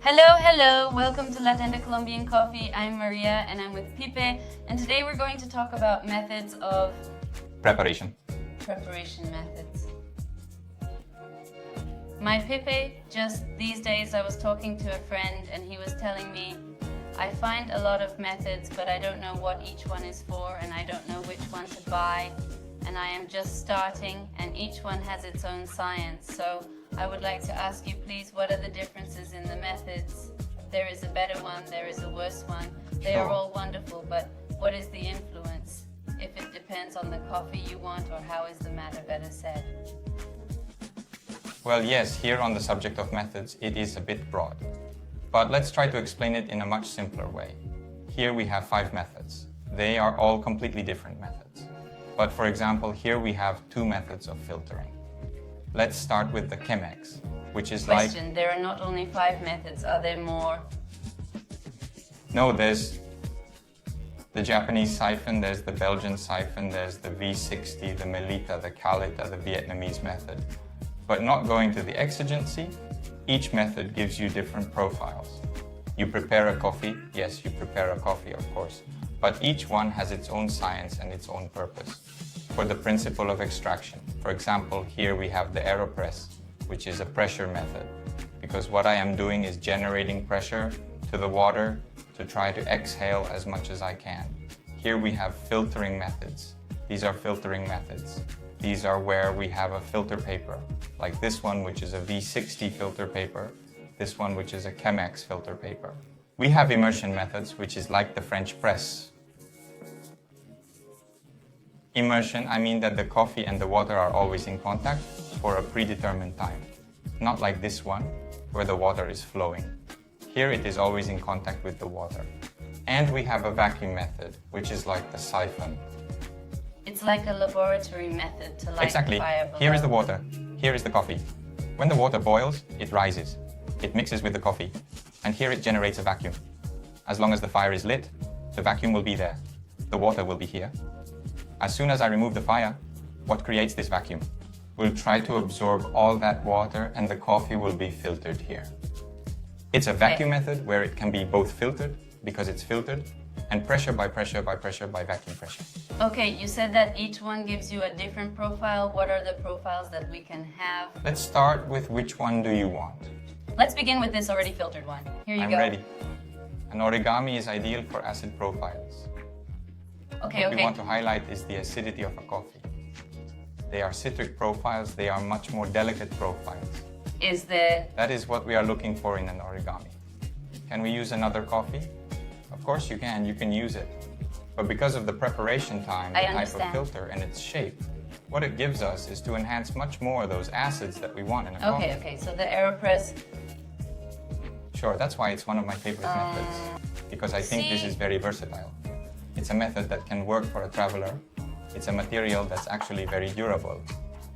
Hello, welcome to Lattenda Colombian Coffee. I'm Maria and I'm with Pipe, and today we're going to talk about methods of preparation methods. My Pipe, just these days I was talking to a friend and he was telling me, I find a lot of methods but I don't know what each one is for and I don't know which one to buy, and I am just starting and each one has its own science. So I would like to ask you, please, what are the differences in the methods? There is a better one, there is a worse one. They are all wonderful, but what is the influence? If it depends on the coffee you want, or how is the matter better said? Well, yes, here on the subject of methods, it is a bit broad. But let's try to explain it in a much simpler way. Here we have 5 methods. They are all completely different methods. But for example, here we have 2 methods of filtering. Let's start with the Chemex, which is Question, there are not only 5 methods, are there more? No, there's the Japanese Syphon, there's the Belgian Syphon, there's the V60, the Melita, the Calita, the Vietnamese method. But not going to the exigency, each method gives you different profiles. You prepare a coffee, yes, you prepare a coffee, of course, but each one has its own science and its own purpose. For the principle of extraction, for example, here we have the Aeropress, which is a pressure method, because what I am doing is generating pressure to the water to try to exhale as much as I can. Here we have filtering methods. These are filtering methods. These are where we have a filter paper, like this one, which is a V60 filter paper, this one, which is a Chemex filter paper. We have immersion methods, which is like the French press. Immersion, I mean that the coffee and the water are always in contact for a predetermined time. Not like this one, where the water is flowing. Here it is always in contact with the water. And we have a vacuum method, which is like the siphon. It's like a laboratory method to light the fire below. Here is the water, here is the coffee. When the water boils, it rises. It mixes with the coffee, and here it generates a vacuum. As long as the fire is lit, the vacuum will be there. The water will be here. As soon as I remove the fire, what creates this vacuum? Will try to absorb all that water and the coffee will be filtered here. It's a vacuum method where it can be both filtered, because it's filtered, and pressure by pressure by pressure by vacuum pressure. Okay, you said that each one gives you a different profile. What are the profiles that we can have? Let's start with which one do you want? Let's begin with this already filtered one. Here you go. I'm ready. An origami is ideal for acid profiles. What we want to highlight is the acidity of a coffee. They are citric profiles, they are much more delicate profiles. That is what we are looking for in an origami. Can we use another coffee? Of course you can use it. But because of the preparation time, the type of filter and its shape, what it gives us is to enhance much more those acids that we want in a coffee. Okay, so the Aeropress. Sure, that's why it's one of my favorite methods. Because I think this is very versatile. It's a method that can work for a traveler. It's a material that's actually very durable.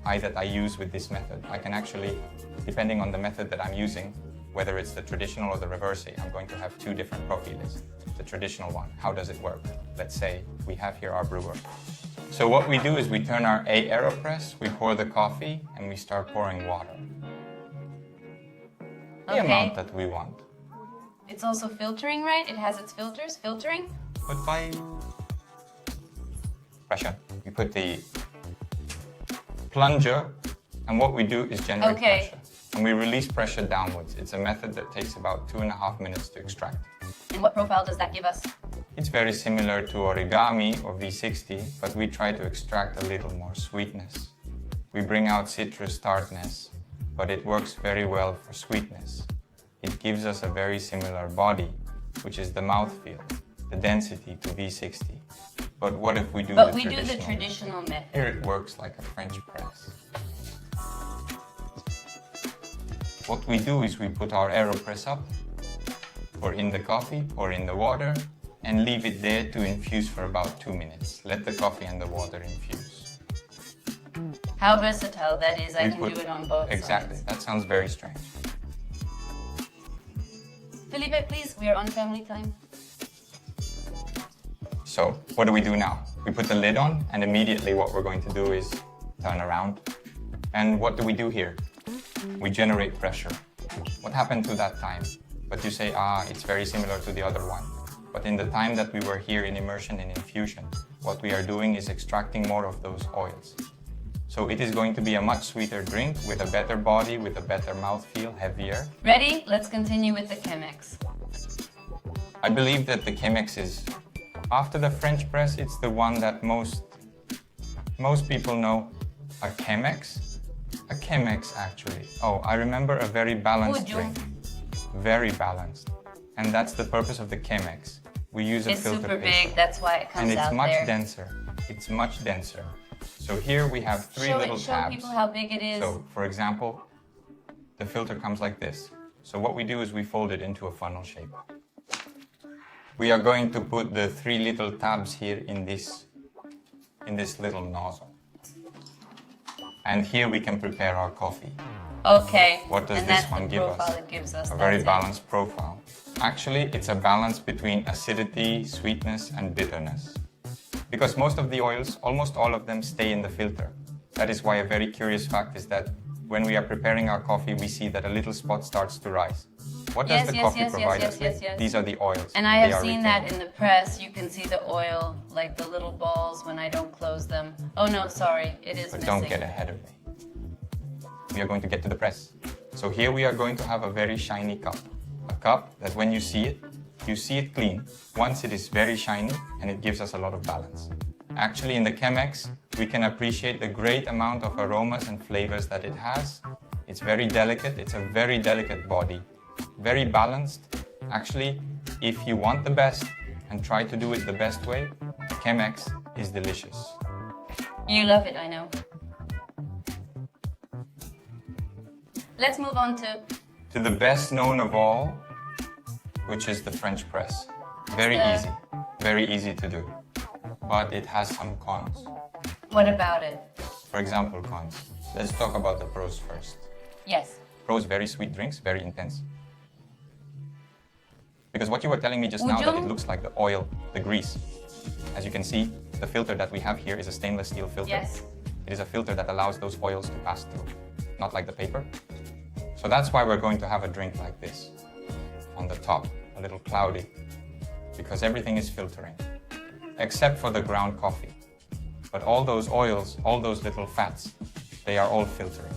That I use with this method. I can actually, depending on the method that I'm using, whether it's the traditional or the reverse, I'm going to have 2 different profiles. The traditional one, how does it work? Let's say we have here our brewer. So what we do is we turn our Aeropress, we pour the coffee, and we start pouring water. The amount that we want. It's also filtering, right? It has its filters, filtering? But by pressure, we put the plunger, and what we do is generate pressure. And we release pressure downwards. It's a method that takes about 2.5 minutes to extract. And what profile does that give us? It's very similar to origami or V60, but we try to extract a little more sweetness. We bring out citrus tartness, but it works very well for sweetness. It gives us a very similar body, which is the mouthfeel, the density to V60. But what if we do the traditional method? Here it works like a French press. What we do is we put our Aeropress up, pour in the coffee, pour in the water, and leave it there to infuse for about 2 minutes. Let the coffee and the water infuse. How versatile that is, I can do it on both Exactly, sides. That sounds very strange. Felipe, please, we are on family time. So, what do we do now? We put the lid on, and immediately what we're going to do is turn around. And what do we do here? We generate pressure. What happened to that time? but you say, it's very similar to the other one. But in the time that we were here in immersion and infusion, what we are doing is extracting more of those oils. So it is going to be a much sweeter drink with a better body, with a better mouthfeel, heavier. Ready? Let's continue with the Chemex. I believe that the Chemex is, after the French press, it's the one that most people know. A Chemex? A Chemex, actually. Oh, I remember a very balanced drink. Very balanced. And that's the purpose of the Chemex. We use a filter paper. It's super big, that's why it comes out there. And it's much denser. It's much denser. So here we have three little tabs. Show people how big it is. So, for example, the filter comes like this. So what we do is we fold it into a funnel shape. We are going to put the three little tabs here in this little nozzle. And here we can prepare our coffee. Okay. What does this one give us? It gives us a very balanced profile. Actually, it's a balance between acidity, sweetness, and bitterness. Because most of the oils, almost all of them, stay in the filter. That is why a very curious fact is that when we are preparing our coffee, we see that a little spot starts to rise. What does the coffee provide us with? These are the oils. And I have seen that in the press. You can see the oil, like the little balls when I don't close them. Oh no, sorry, it is missing. But don't get ahead of me. We are going to get to the press. So here we are going to have a very shiny cup. A cup that when you see it clean. Once it is very shiny and it gives us a lot of balance. Actually, in the Chemex, we can appreciate the great amount of aromas and flavors that it has. It's very delicate. It's a very delicate body. Very balanced. Actually, if you want the best and try to do it the best way, Chemex is delicious. You love it, I know. Let's move on to the best known of all, which is the French press. Very easy to do, but it has some cons. What about it? For example, cons. Let's talk about the pros first. Yes. Pros, very sweet drinks, very intense. Because what you were telling me just now, that it looks like the oil, the grease. As you can see, the filter that we have here is a stainless steel filter. Yes. It is a filter that allows those oils to pass through, not like the paper. So that's why we're going to have a drink like this. On the top, a little cloudy, because everything is filtering, except for the ground coffee. But all those oils, all those little fats, they are all filtering.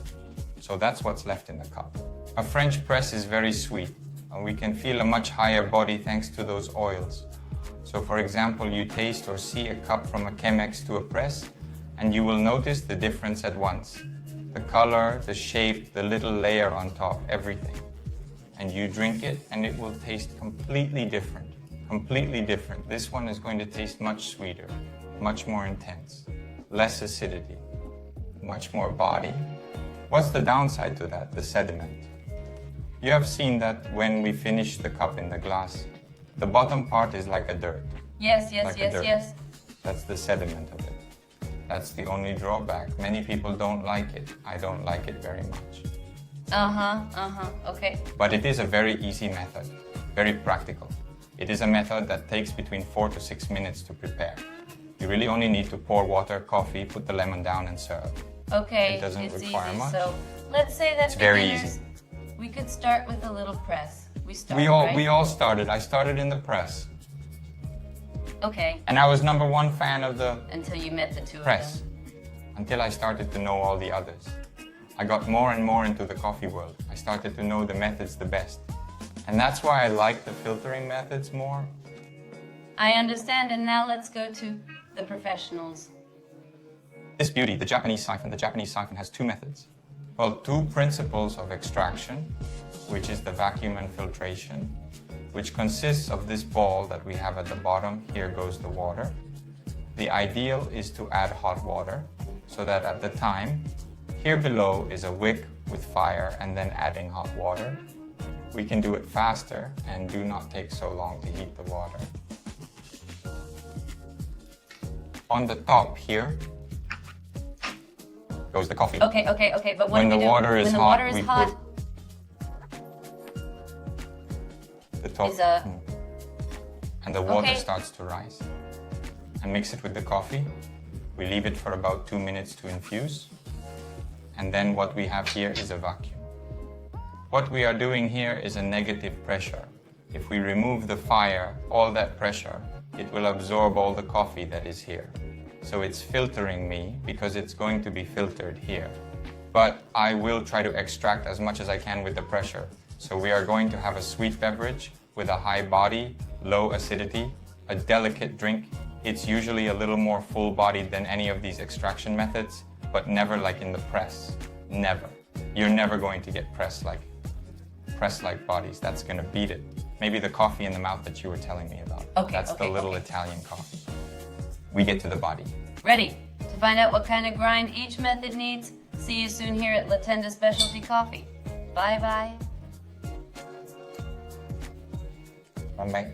So that's what's left in the cup. A French press is very sweet, and we can feel a much higher body thanks to those oils. So for example, you taste or see a cup from a Chemex to a press, and you will notice the difference at once. The color, the shape, the little layer on top, everything. And you drink it and it will taste completely different. Completely different. This one is going to taste much sweeter, much more intense, less acidity, much more body. What's the downside to that? The sediment. You have seen that when we finish the cup in the glass, the bottom part is like a dirt. Yes. That's the sediment of it. That's the only drawback. Many people don't like it. I don't like it very much. Okay. But it is a very easy method, very practical. It is a method that takes between 4 to 6 minutes to prepare. You really only need to pour water, coffee, put the lemon down and serve. Okay, it doesn't require easy. much. So let's say that it's very easy. We could start with a little press. We all started. I started in the press. Okay. And I was #1 fan of the until you met the two press. of them. Until I started to know all the others. I got more and more into the coffee world. I started to know the methods the best. And that's why I like the filtering methods more. I understand, and now let's go to the professionals. This beauty, the Japanese Syphon. The Japanese Syphon has 2 methods. Well, 2 principles of extraction, which is the vacuum and filtration, which consists of this ball that we have at the bottom. Here goes the water. The ideal is to add hot water, so that at the time, here below is a wick with fire and then adding hot water. We can do it faster and do not take so long to heat the water. On the top here goes the coffee. Okay, but when the water is hot, we put the top and the water starts to rise. And mix it with the coffee. We leave it for about 2 minutes to infuse. And then what we have here is a vacuum. What we are doing here is a negative pressure. If we remove the fire, all that pressure, it will absorb all the coffee that is here. So it's filtering me because it's going to be filtered here. But I will try to extract as much as I can with the pressure. So we are going to have a sweet beverage with a high body, low acidity, a delicate drink. It's usually a little more full-bodied than any of these extraction methods, but never like in the press. Never. You're never going to get press-like bodies. That's going to beat it. Maybe the coffee in the mouth that you were telling me about. That's the little Italian coffee. We get to the body. Ready. To find out what kind of grind each method needs, see you soon here at Lattenda Specialty Coffee. Bye-bye. Bye-bye.